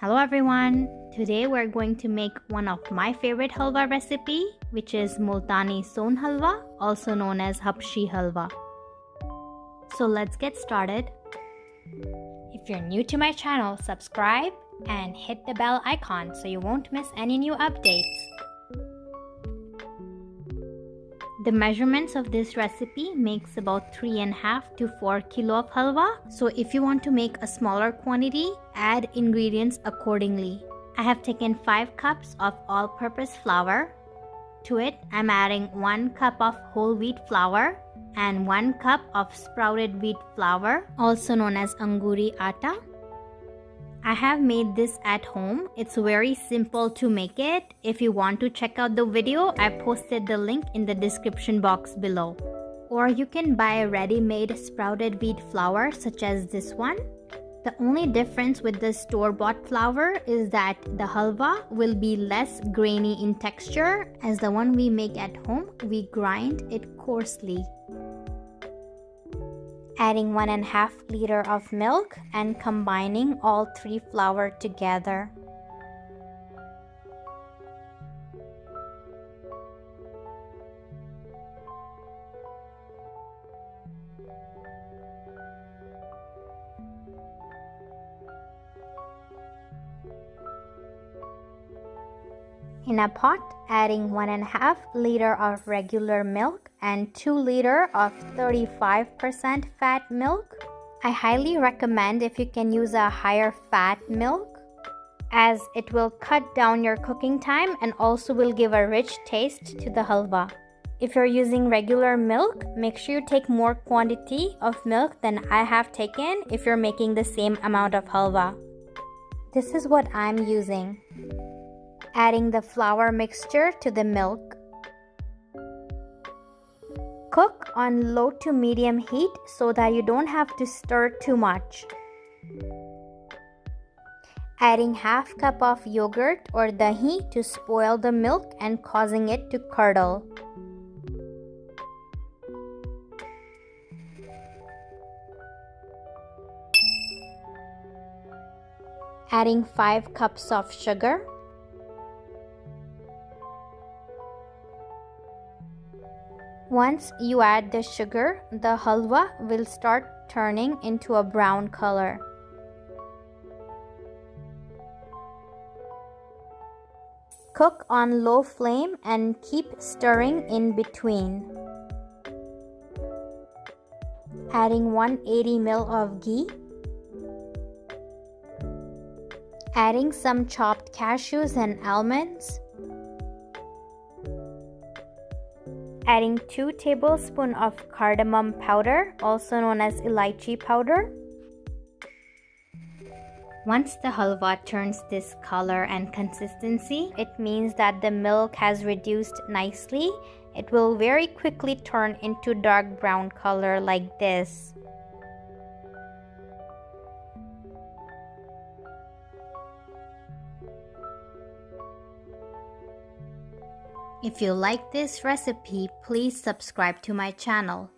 Hello everyone! Today we're going to make one of my favorite halwa recipe, which is Multani Sohan Halwa, also known as Habshi Halwa. So let's get started. If you're new to my channel, subscribe and hit the bell icon so you won't miss any new updates. The measurements of this recipe makes about 3.5 to 4 kilo of halwa. So if you want to make a smaller quantity, add ingredients accordingly. I have taken 5 cups of all-purpose flour. To it, I'm adding 1 cup of whole wheat flour and 1 cup of sprouted wheat flour, also known as angoori atta. I have made this at home. It's very simple to make it. If you want to check out the video, I posted the link in the description box below. Or you can buy a ready-made sprouted wheat flour such as this one. The only difference with the store-bought flour is that the halwa will be less grainy in texture, as the one we make at home, we grind it coarsely. Adding 1.5 liter of milk and combining all 3 flour together. In a pot, adding 1.5 liter of regular milk and 2 liter of 35% fat milk. I highly recommend if you can use a higher fat milk, as it will cut down your cooking time and also will give a rich taste to the halwa. If you're using regular milk, make sure you take more quantity of milk than I have taken if you're making the same amount of halwa. This is what I'm using. Adding the flour mixture to the milk. Cook on low to medium heat so that you don't have to stir too much. Adding half cup of yogurt or dahi to spoil the milk and causing it to curdle. Adding 5 cups of sugar. Once you add the sugar, the halwa will start turning into a brown color. Cook on low flame and keep stirring in between. Adding 180 ml of ghee. Adding some chopped cashews and almonds. Adding 2 tablespoons of cardamom powder, also known as elaichi powder. Once the halwa turns this color and consistency, it means that the milk has reduced nicely. It will very quickly turn into dark brown color like this. If you like this recipe, please subscribe to my channel.